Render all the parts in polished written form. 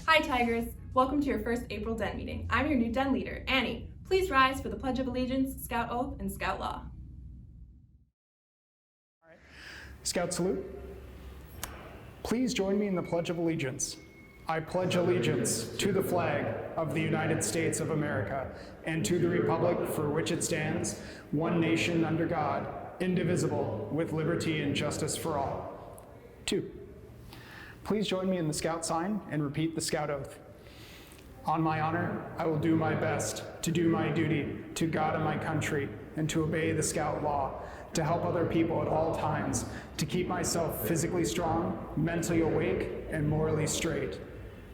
Hi Tigers, welcome to your first April Den meeting. I'm your new Den leader, Annie. Please rise for the Pledge of Allegiance, Scout Oath, and Scout Law. All right. Scout salute. Please join me in the Pledge of Allegiance. I pledge allegiance to the flag of the United States of America and to the republic for which it stands, one nation under God, indivisible, with liberty and justice for all. 2. Please join me in the Scout sign and repeat the Scout Oath. On my honor, I will do my best to do my duty to God and my country and to obey the Scout law, to help other people at all times, to keep myself physically strong, mentally awake, and morally straight.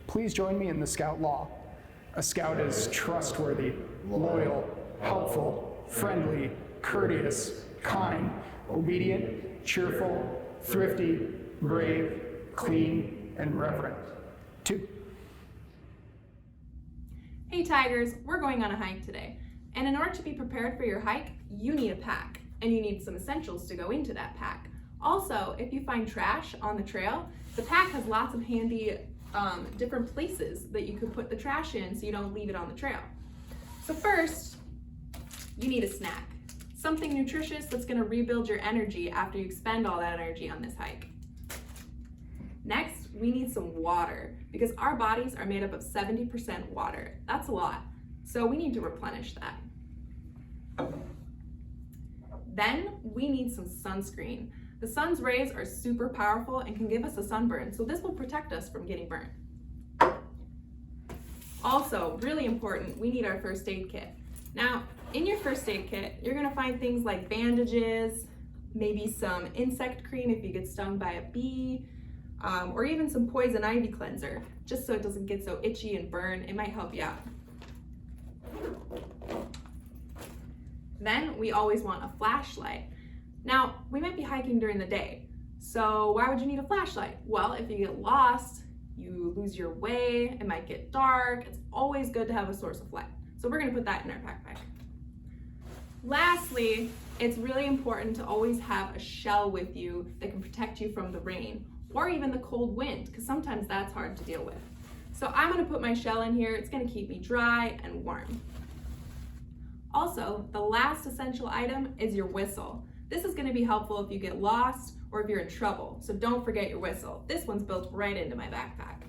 Please join me in the Scout law. A Scout is trustworthy, loyal, helpful, friendly, courteous, kind, obedient, cheerful, thrifty, brave, clean, and reverent. 2. Hey Tigers, we're going on a hike today. And in order to be prepared for your hike, you need a pack. And you need some essentials to go into that pack. Also, if you find trash on the trail, the pack has lots of handy different places that you could put the trash in so you don't leave it on the trail. So first, you need a snack. Something nutritious that's gonna rebuild your energy after you expend all that energy on this hike. Next, we need some water because our bodies are made up of 70% water. That's a lot. So we need to replenish that. Then we need some sunscreen. The sun's rays are super powerful and can give us a sunburn, so this will protect us from getting burnt. Also, really important, we need our first aid kit. Now, in your first aid kit, you're gonna find things like bandages, maybe some insect cream if you get stung by a bee, or even some poison ivy cleanser, just so it doesn't get so itchy and burn. It might help you out. Then we always want a flashlight. Now, we might be hiking during the day, so why would you need a flashlight? Well, if you get lost, you lose your way, it might get dark, it's always good to have a source of light. So we're gonna put that in our backpack. Lastly, it's really important to always have a shell with you that can protect you from the rain or even the cold wind, because sometimes that's hard to deal with. So I'm gonna put my shell in here. It's gonna keep me dry and warm. Also, the last essential item is your whistle. This is gonna be helpful if you get lost or if you're in trouble, so don't forget your whistle. This one's built right into my backpack.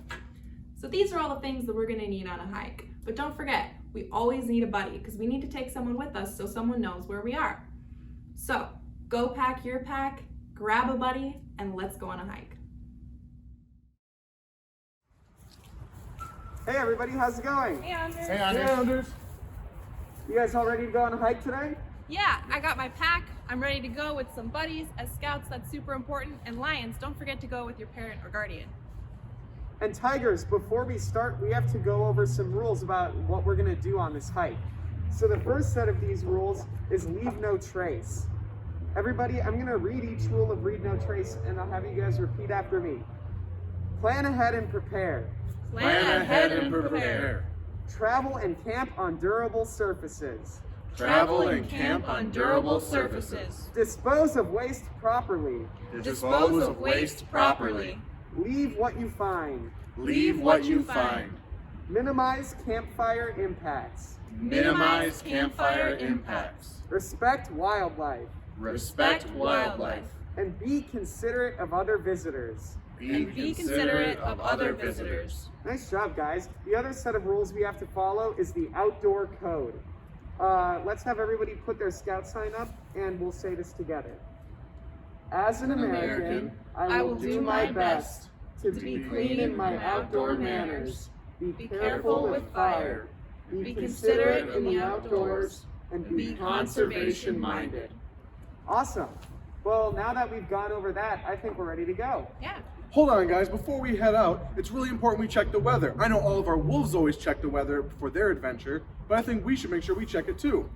So these are all the things that we're gonna need on a hike. But don't forget, we always need a buddy because we need to take someone with us so someone knows where we are. So go pack your pack, grab a buddy, and let's go on a hike. Hey everybody, how's it going? Hey Anders. Hey, Anders. You guys all ready to go on a hike today? Yeah, I got my pack. I'm ready to go with some buddies. As scouts, that's super important. And Lions, don't forget to go with your parent or guardian. And Tigers, before we start, we have to go over some rules about what we're gonna do on this hike. So the first set of these rules is leave no trace. Everybody, I'm gonna read each rule of read no trace and I'll have you guys repeat after me. Plan ahead and prepare. Plan ahead and prepare. Travel and camp on durable surfaces. Travel and camp on durable surfaces. Dispose of waste properly. Dispose of waste properly. Leave what you find. Leave what you find. Minimize campfire impacts. Minimize campfire impacts. Respect wildlife. Respect wildlife. And be considerate of other visitors. Be considerate of other visitors. Nice job, guys. The other set of rules we have to follow is the outdoor code. Let's have everybody put their scout sign up and we'll say this together. As an American, I will do my best to be clean in my outdoor manners, be careful with fire, be considerate in the outdoors, and be conservation-minded. Awesome. Well, now that we've gone over that, I think we're ready to go. Yeah. Hold on, guys. Before we head out, it's really important we check the weather. I know all of our wolves always check the weather before their adventure, but I think we should make sure we check it too.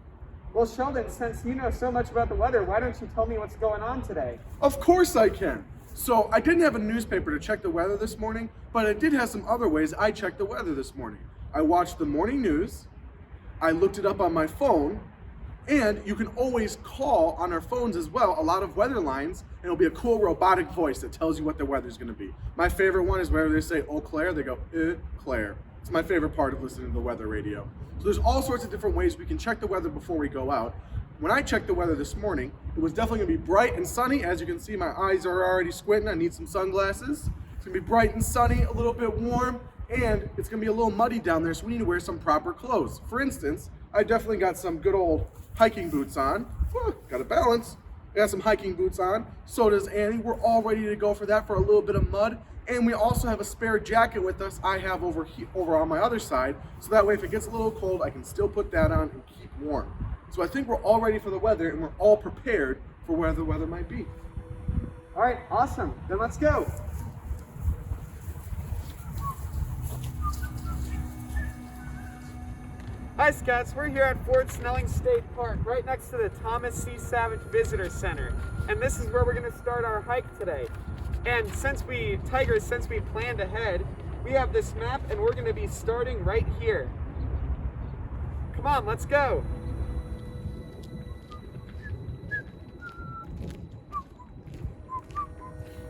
Well, Sheldon, since you know so much about the weather, why don't you tell me what's going on today? Of course I can. So I didn't have a newspaper to check the weather this morning, but I did have some other ways I checked the weather this morning. I watched the morning news, I looked it up on my phone, and you can always call on our phones as well, a lot of weather lines, and it'll be a cool robotic voice that tells you what the weather's gonna be. My favorite one is whenever they say, "Oh, Claire," they go, Claire. It's my favorite part of listening to the weather radio. So there's all sorts of different ways we can check the weather before we go out. When I checked the weather this morning, it was definitely gonna be bright and sunny. As you can see, my eyes are already squinting. I need some sunglasses. It's gonna be bright and sunny, a little bit warm, and it's gonna be a little muddy down there, so we need to wear some proper clothes. For instance, I definitely got some good old hiking boots on. Got a balance. I got some hiking boots on. So does Annie. We're all ready to go for that, for a little bit of mud. And we also have a spare jacket with us. I have over on my other side. So that way, if it gets a little cold, I can still put that on and keep warm. So I think we're all ready for the weather, and we're all prepared for where the weather might be. All right, awesome. Then let's go. Hi Scouts, we're here at Fort Snelling State Park, right next to the Thomas C. Savage Visitor Center. And this is where we're gonna start our hike today. And since we planned ahead, we have this map and we're gonna be starting right here. Come on, let's go.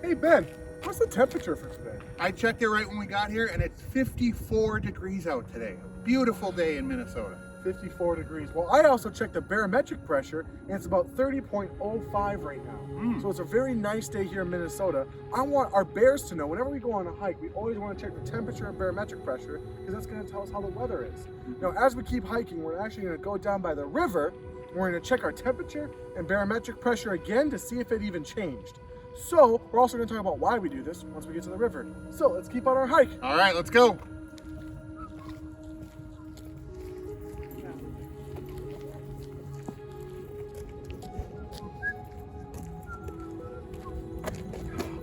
Hey Ben, what's the temperature for today? I checked it right when we got here, and it's 54 degrees out today. A beautiful day in Minnesota. 54 degrees. Well, I also checked the barometric pressure, and it's about 30.05 right now. So it's a very nice day here in Minnesota. I want our bears to know, whenever we go on a hike, we always want to check the temperature and barometric pressure, because that's going to tell us how the weather is. Now, as we keep hiking, we're actually going to go down by the river. We're going to check our temperature and barometric pressure again to see if it even changed. So we're also going to talk about why we do this once we get to the river. So let's keep on our hike. All right, let's go.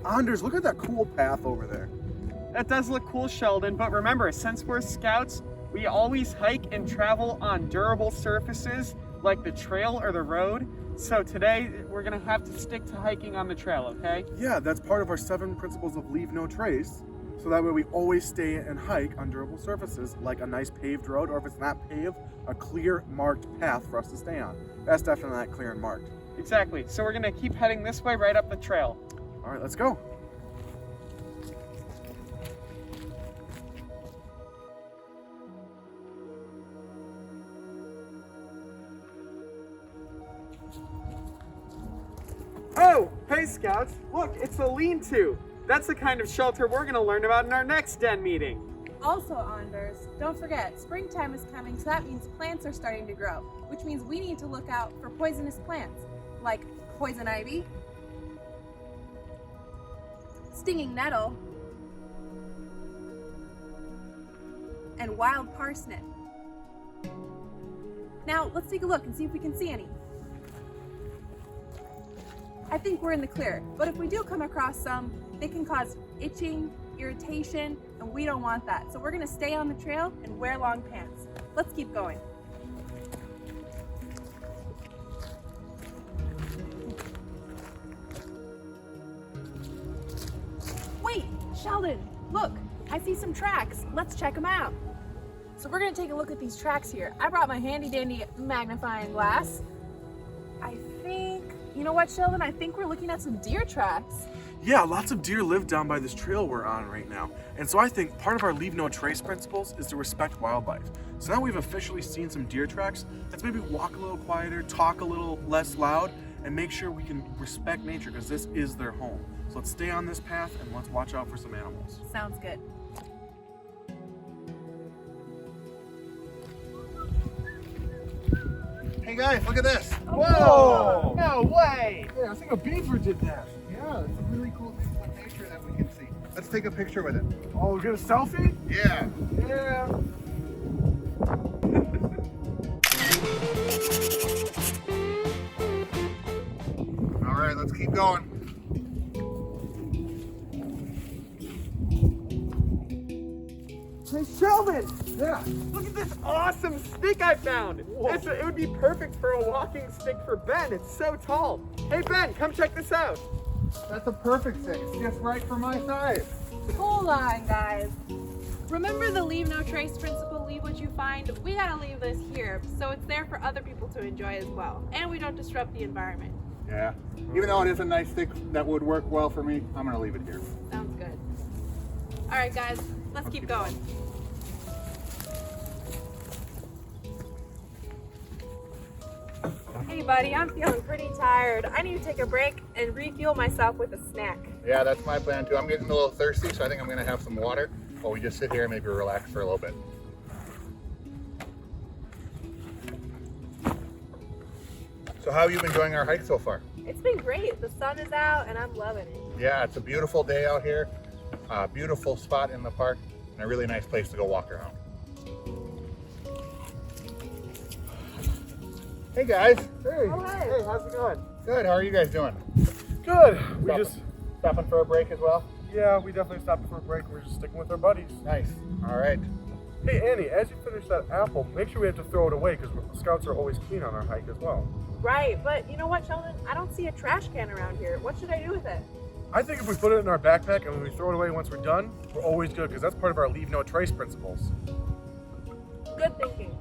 Anders, look at that cool path over there. That does look cool, Sheldon, but remember, since we're Scouts, we always hike and travel on durable surfaces like the trail or the road. So today, we're gonna have to stick to hiking on the trail, okay? Yeah, that's part of our 7 principles of leave no trace. So that way we always stay and hike on durable surfaces like a nice paved road, or if it's not paved, a clear marked path for us to stay on. That's definitely not clear and marked. Exactly, so we're gonna keep heading this way right up the trail. All right, let's go. Oh, hey Scouts, look, it's a lean-to. That's the kind of shelter we're gonna learn about in our next den meeting. Also, Anders, don't forget, springtime is coming, so that means plants are starting to grow, which means we need to look out for poisonous plants, like poison ivy, stinging nettle, and wild parsnip. Now, let's take a look and see if we can see any. I think we're in the clear, but if we do come across some, they can cause itching, irritation, and we don't want that. So we're gonna stay on the trail and wear long pants. Let's keep going. Wait, Sheldon, look, I see some tracks. Let's check them out. So we're gonna take a look at these tracks here. I brought my handy dandy magnifying glass. You know what, Sheldon? I think we're looking at some deer tracks. Yeah, lots of deer live down by this trail we're on right now. And so I think part of our leave no trace principles is to respect wildlife. So now we've officially seen some deer tracks. Let's maybe walk a little quieter, talk a little less loud, and make sure we can respect nature, because this is their home. So let's stay on this path and let's watch out for some animals. Sounds good. Hey guys, look at this. Whoa! No way! Yeah, I think a beaver did that. Yeah, it's a really cool thing with nature that we can see. Let's take a picture with it. Oh, we're gonna selfie? Yeah. Yeah. All right, let's keep going. Hey Sheldon! Yeah. Look at this awesome stick I found! It would be perfect for a walking stick for Ben. It's so tall. Hey Ben, come check this out. That's a perfect thing. It's just right for my size. Hold on, guys. Remember the leave no trace principle, leave what you find? We gotta leave this here, so it's there for other people to enjoy as well. And we don't disrupt the environment. Yeah. Even though it is a nice stick that would work well for me, I'm gonna leave it here. Sounds good. All right, guys, let's keep going. Hey, buddy, I'm feeling pretty tired. I need to take a break and refuel myself with a snack. Yeah, that's my plan too. I'm getting a little thirsty, so I think I'm gonna have some water while we just sit here and maybe relax for a little bit. So how have you been enjoying our hike so far? It's been great. The sun is out and I'm loving it. Yeah, it's a beautiful day out here, a beautiful spot in the park, and a really nice place to go walk around. Hey guys. Hey, Oh, hey. hey, how's it going? Good, how are you guys doing? Good. We Stopping for a break as well? yeah, we definitely stopped for a break. We're just sticking with our buddies. Nice, all right. Hey, Annie, as you finish that apple, make sure we have to throw it away because scouts are always clean on our hike as well. Right, but you know what, Sheldon? I don't see a trash can around here. What should I do with it? I think if we put it in our backpack and when we throw it away once we're done, we're always good because that's part of our leave no trace principles. Good thinking.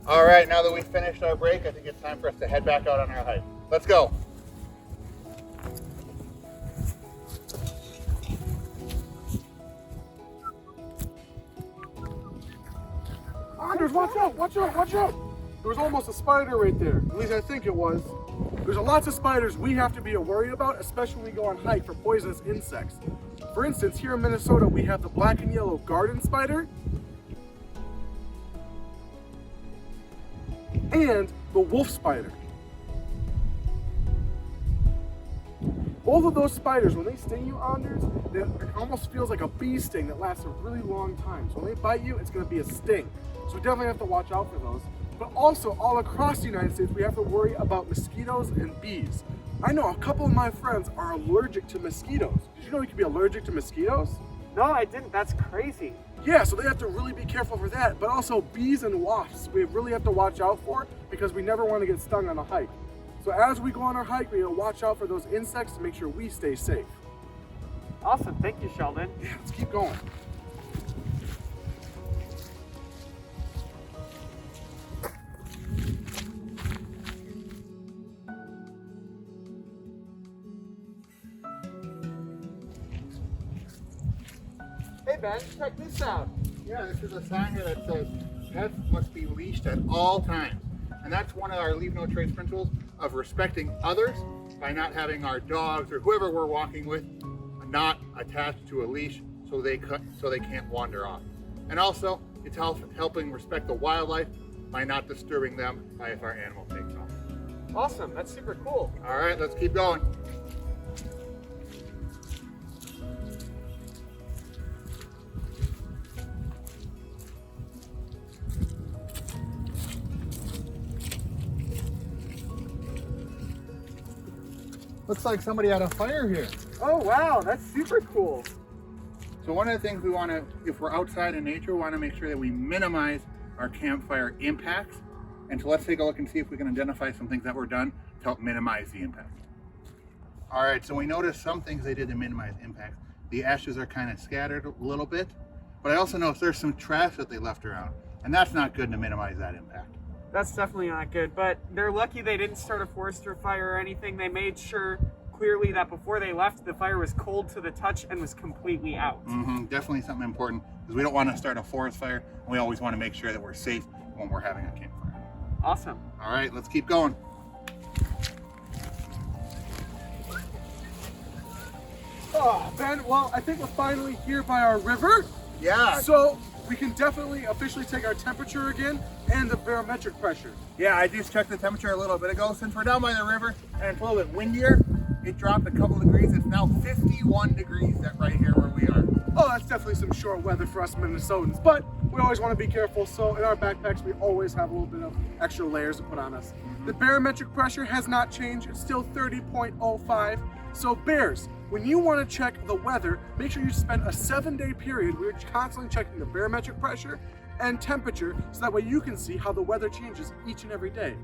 All right, now that we've finished our break, I think it's time for us to head back out on our hike. Let's go. Anders, watch out, watch out, watch out! There was almost a spider right there. At least I think it was. There's lots of spiders we have to be worried about, especially when we go on hike for poisonous insects. For instance, here in Minnesota, we have the black and yellow garden spider and the wolf spider. Both of those spiders, when they sting you, Anders, it almost feels like a bee sting that lasts a really long time. So when they bite you, it's going to be a sting. So we definitely have to watch out for those. But also, all across the United States, we have to worry about mosquitoes and bees. I know a couple of my friends are allergic to mosquitoes. Did you know you can be allergic to mosquitoes? No, I didn't. That's crazy. Yeah, so they have to really be careful for that. But also bees and wasps, we really have to watch out for because we never want to get stung on a hike. So as we go on our hike, we gotta watch out for those insects to make sure we stay safe. Awesome. Thank you, Sheldon. Yeah, let's keep going. Hey, Ben, check this out. Yeah, this is a sign here that says pets must be leashed at all times. And that's one of our leave no trace principles of respecting others by not having our dogs or whoever we're walking with not attached to a leash so they can't wander off. And also, it's helping respect the wildlife by not disturbing them by if our animal takes off. Awesome. That's super cool. All right, let's keep going. Looks like somebody had a fire here. Oh, wow. That's super cool. So one of the things we want to, if we're outside in nature, we want to make sure that we minimize our campfire impacts. And so let's take a look and see if we can identify some things that were done to help minimize the impact. All right, so we noticed some things they did to minimize impact. The ashes are kind of scattered a little bit, but I also noticed there's some trash that they left around, and that's not good to minimize that impact. That's definitely not good, but they're lucky they didn't start a forester fire or anything. They made sure clearly that before they left, the fire was cold to the touch and was completely out. Definitely something important, because we don't want to start a forest fire, and we always want to make sure that we're safe when we're having a campfire. Awesome. All right, let's keep going. Oh, Ben, well, I think we're finally here by our river. Yeah. So we can definitely officially take our temperature again and the barometric pressure. Yeah, I just checked the temperature a little bit ago. Since we're down by the river and it's a little bit windier, it dropped a couple degrees. It's now 51 degrees right here where we are. Oh, that's definitely some short weather for us Minnesotans, but we always want to be careful. So in our backpacks, we always have a little bit of extra layers to put on us. The barometric pressure has not changed. It's still 30.05. So bears, when you want to check the weather, make sure you spend a 7-day period where you're constantly checking the barometric pressure and temperature so that way you can see how the weather changes each and every day.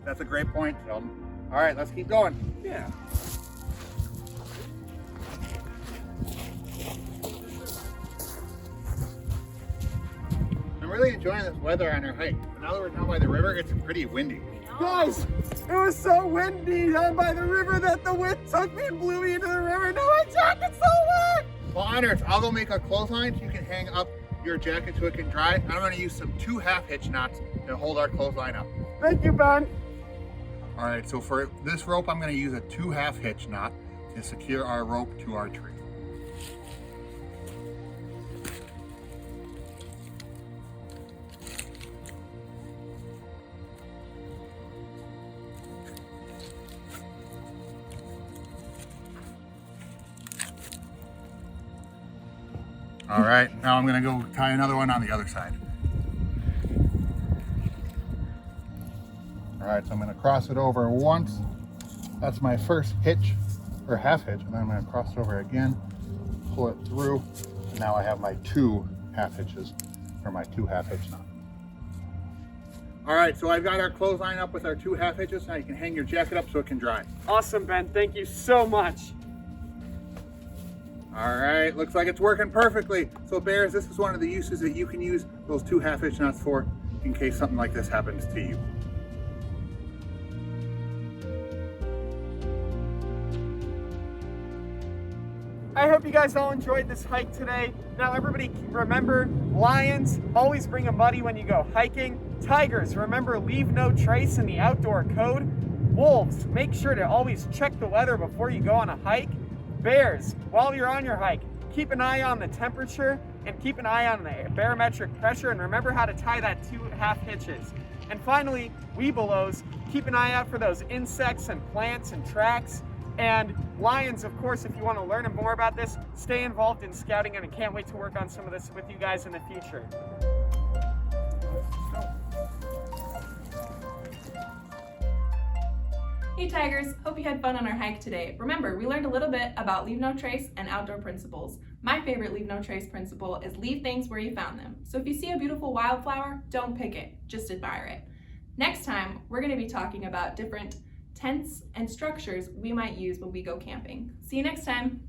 That's a great point, Sheldon. All right, let's keep going. Yeah. really enjoying this weather on our hike. But now that we're down by the river, it's pretty windy. Guys, it was so windy down by the river that the wind took me and blew me into the river. Now my jacket's so wet! Well, Honors, I'll go make a clothesline so you can hang up your jacket so it can dry. I'm going to use some 2 half-hitch knots to hold our clothesline up. Thank you, Ben. All right, so for this rope, I'm going to use a 2 half-hitch knot to secure our rope to our tree. All right, now I'm gonna go tie another one on the other side. All right, so I'm gonna cross it over once. That's my first hitch, or half hitch, and then I'm gonna cross it over again, pull it through, and now I have my 2 half hitches for my 2 half hitch knot. All right, so I've got our clothesline up with our 2 half hitches. Now you can hang your jacket up so it can dry. Awesome, Ben. Thank you so much. All right, looks like it's working perfectly. So Bears, this is one of the uses that you can use those 2 half hitch knots for in case something like this happens to you. I hope you guys all enjoyed this hike today. Now everybody remember, lions, always bring a buddy when you go hiking. Tigers, remember, leave no trace in the outdoor code. Wolves, make sure to always check the weather before you go on a hike. Bears, while you're on your hike, keep an eye on the temperature and keep an eye on the barometric pressure, and remember how to tie that 2 half hitches. And finally, Webelos, keep an eye out for those insects and plants and tracks. And lions, of course, if you want to learn more about this, stay involved in scouting, and I can't wait to work on some of this with you guys in the future. Hey Tigers, hope you had fun on our hike today. Remember, we learned a little bit about leave no trace and outdoor principles. My favorite leave no trace principle is leave things where you found them. So if you see a beautiful wildflower, don't pick it, just admire it. Next time, we're going to be talking about different tents and structures we might use when we go camping. See you next time.